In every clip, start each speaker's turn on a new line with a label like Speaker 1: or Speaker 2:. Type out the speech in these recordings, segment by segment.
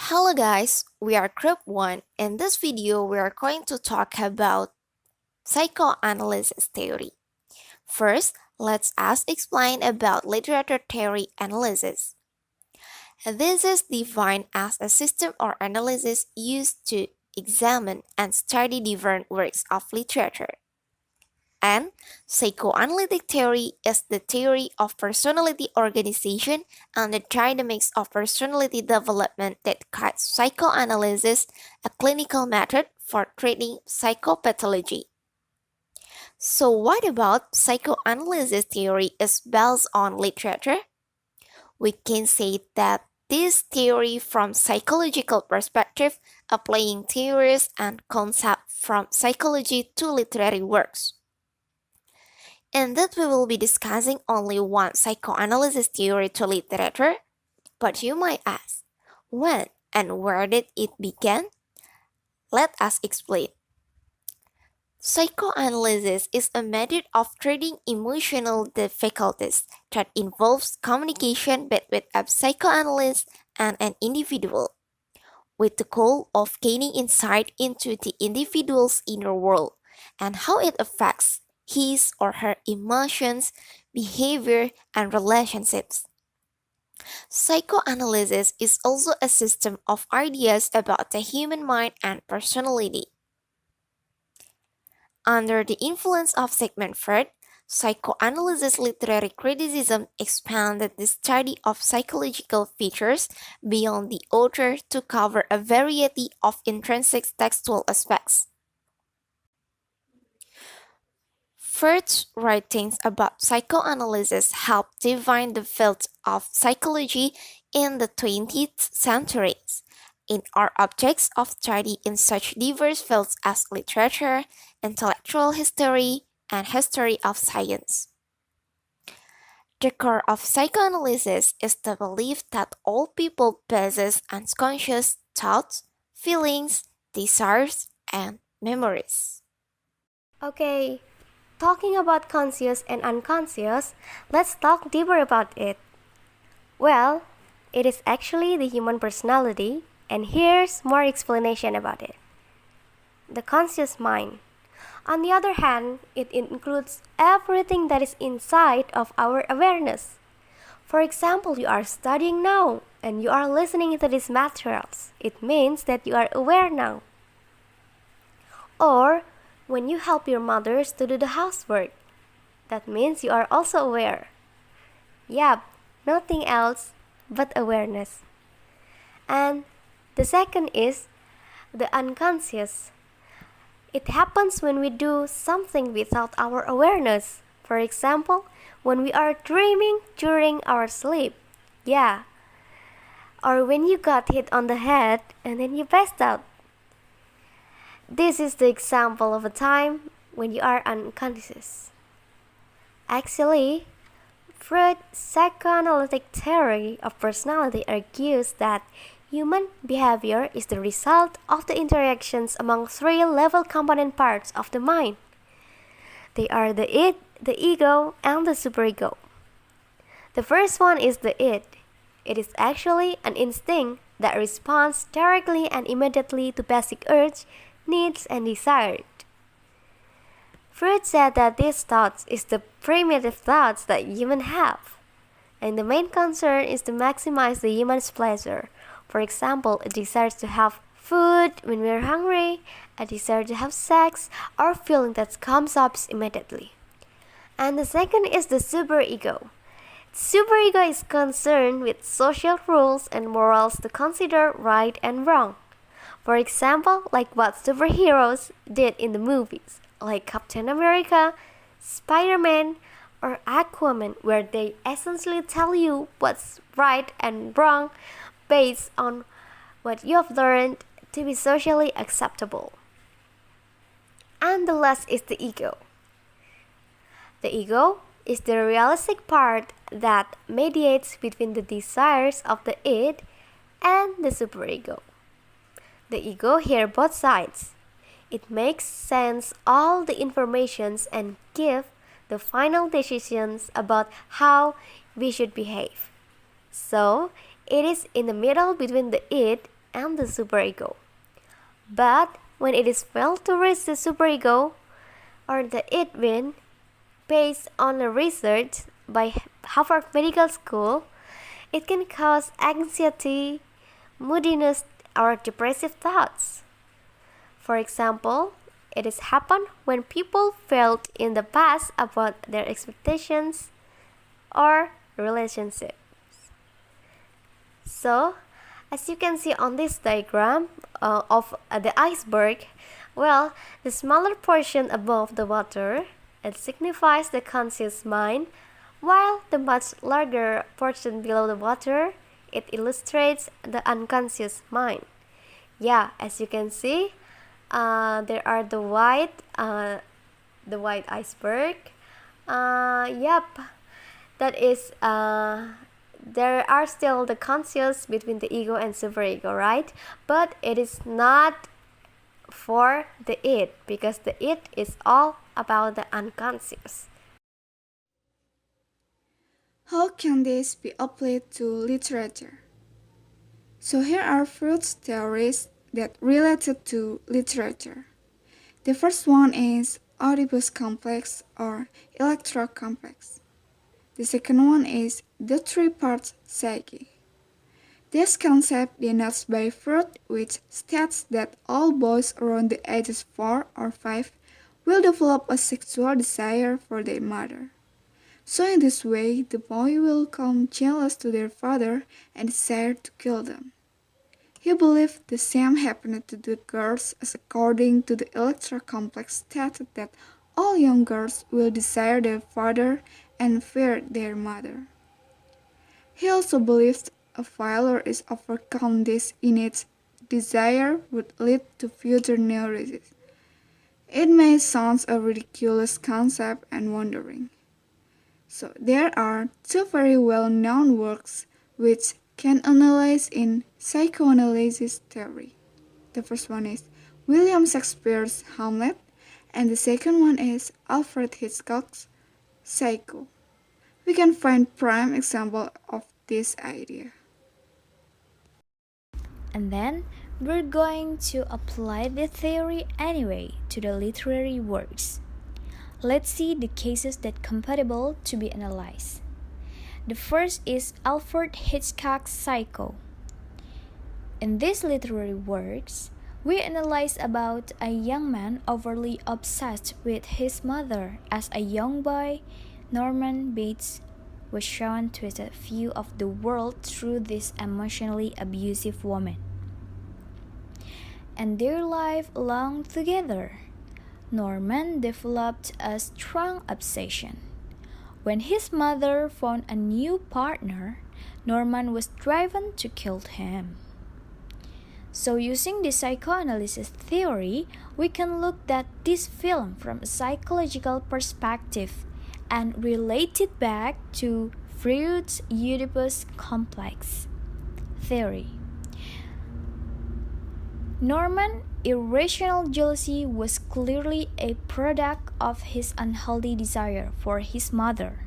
Speaker 1: Hello guys, we are Group 1. In this video, we are going to talk about psychoanalysis theory. First, let's us explain about literature theory analysis. This is defined as a system or analysis used to examine and study different works of literature. And psychoanalytic theory is the theory of personality organization and the dynamics of personality development that guides psychoanalysis, a clinical method for treating psychopathology. So what about psychoanalysis theory is based on literature? We can say that this theory from psychological perspective applying theories and concepts from psychology to literary works. And that we will be discussing only one psychoanalysis theory to literature. But you might ask, when and where did it begin? Let us explain. Psychoanalysis is a method of treating emotional difficulties that involves communication between a psychoanalyst and an individual, with the goal of gaining insight into the individual's inner world and how it affects his or her emotions, behavior, and relationships. Psychoanalysis is also a system of ideas about the human mind and personality. Under the influence of Sigmund Freud, psychoanalysis literary criticism expanded the study of psychological features beyond the author to cover a variety of intrinsic textual aspects. Freud's writings about psychoanalysis helped define the field of psychology in the 20th century, and are objects of study in such diverse fields as literature, intellectual history, and history of science. The core of psychoanalysis is the belief that all people possess unconscious thoughts, feelings, desires, and memories.
Speaker 2: Okay, talking about conscious and unconscious, let's talk deeper about it. Well, it is actually the human personality, and here's more explanation about it. The conscious mind. On the other hand, it includes everything that is inside of our awareness. For example, you are studying now and you are listening to these materials. It means that you are aware now. Or when you help your mothers to do the housework, that means you are also aware. Yep, nothing else but awareness. And the second is the unconscious. It happens when we do something without our awareness. For example, when we are dreaming during our sleep. Yeah. Or when you got hit on the head and then you passed out. This is the example of a time when you are unconscious. Actually, Freud's psychoanalytic theory of personality argues that human behavior is the result of the interactions among three level component parts of the mind. They are the id, the ego, and the superego. The first one is the id. It is actually an instinct that responds directly and immediately to basic urge, needs, and desires. Freud said that these thoughts is the primitive thoughts that humans have, and the main concern is to maximize the human's pleasure. For example, a desire to have food when we're hungry, a desire to have sex, or feeling that comes up immediately. And the second is the superego. Superego is concerned with social rules and morals to consider right and wrong. For example, like what superheroes did in the movies, like Captain America, Spider-Man, or Aquaman, where they essentially tell you what's right and wrong based on what you have learned to be socially acceptable. And the last is the ego. The ego is the realistic part that mediates between the desires of the id and the superego. The ego hears both sides. It makes sense all the informations and give the final decisions about how we should behave. So, it is in the middle between the id and the superego. But when it is failed to reach the superego or the it win, based on a research by Harvard Medical School, it can cause anxiety, moodiness, or depressive thoughts. For example, it has happened when people felt in the past about their expectations or relationships. So, as you can see on this diagram of the iceberg, well, the smaller portion above the water, it signifies the conscious mind, while the much larger portion below the water, it illustrates the unconscious mind. Yeah, as you can see, there are the white iceberg. Yep, that is there are still the conscious between the ego and superego, right? But it is not for the it, because the it is all about the unconscious.
Speaker 3: How can this be applied to literature? So here are Freud's theories that related to literature. The first one is Oedipus complex or Electra complex. The second one is the three-part psyche. This concept denotes by Freud, which states that all boys around the ages 4 or 5 will develop a sexual desire for their mother. So in this way, the boy will become jealous to their father and desire to kill them. He believed the same happened to the girls, as according to the Electra complex stated that all young girls will desire their father and fear their mother. He also believed a failure is overcome this innate desire would lead to future neurosis. It may sound a ridiculous concept and wondering. So there are two very well-known works which can analyze in psychoanalysis theory. The first one is William Shakespeare's Hamlet, and the second one is Alfred Hitchcock's Psycho. We can find prime example of this idea.
Speaker 4: And then we're going to apply the theory anyway to the literary works. Let's see the cases that compatible to be analyzed. The first is Alfred Hitchcock's Psycho. In these literary works, we analyze about a young man overly obsessed with his mother. As a young boy, Norman Bates was shown to a view of the world through this emotionally abusive woman. And their life long together, Norman developed a strong obsession. When his mother found a new partner, Norman was driven to kill him. So using the psychoanalysis theory, we can look at this film from a psychological perspective and relate it back to Freud's Oedipus complex theory. Norman's irrational jealousy was clearly a product of his unhealthy desire for his mother.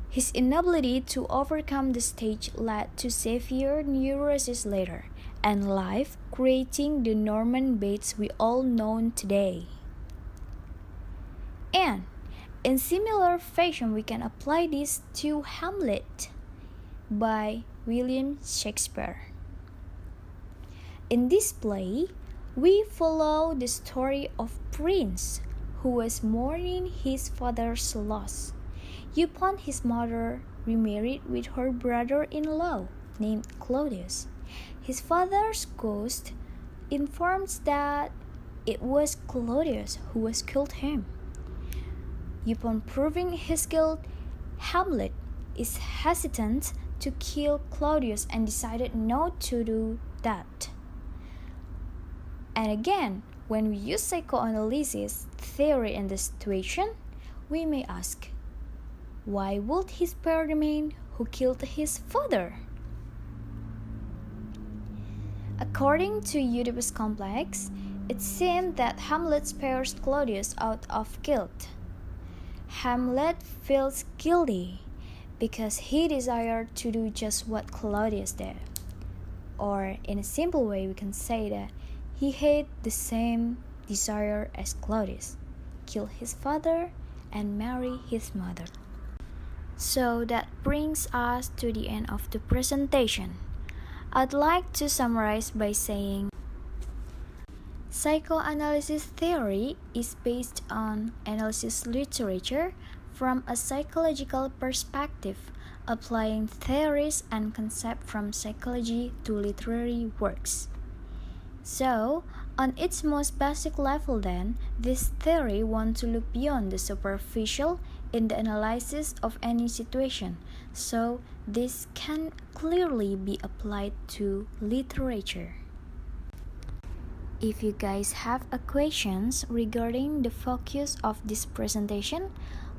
Speaker 4: His inability to overcome the stage led to severe neurosis later, and life creating the Norman Bates we all know today. And in similar fashion, we can apply this to Hamlet by William Shakespeare. In this play, we follow the story of Prince who was mourning his father's loss. Upon his mother remarried with her brother-in-law named Claudius, his father's ghost informs that it was Claudius who has killed him. Upon proving his guilt, Hamlet is hesitant to kill Claudius and decided not to do that. And again, when we use psychoanalysis theory in this situation, we may ask, why would he spare the man who killed his father? According to Oedipus complex, it seemed that Hamlet spares Claudius out of guilt. Hamlet feels guilty because he desired to do just what Claudius did. Or in a simple way, we can say that he had the same desire as Claudius: kill his father and marry his mother. So that brings us to the end of the presentation. I'd like to summarize by saying psychoanalysis theory is based on analysis literature from a psychological perspective, applying theories and concepts from psychology to literary works. So, on its most basic level then, this theory wants to look beyond the superficial in the analysis of any situation, so this can clearly be applied to literature. If you guys have questions regarding the focus of this presentation,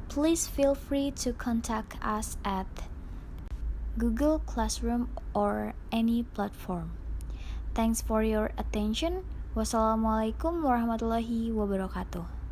Speaker 4: please feel free to contact us at Google Classroom or any platform. Thanks for your attention. Wassalamualaikum warahmatullahi wabarakatuh.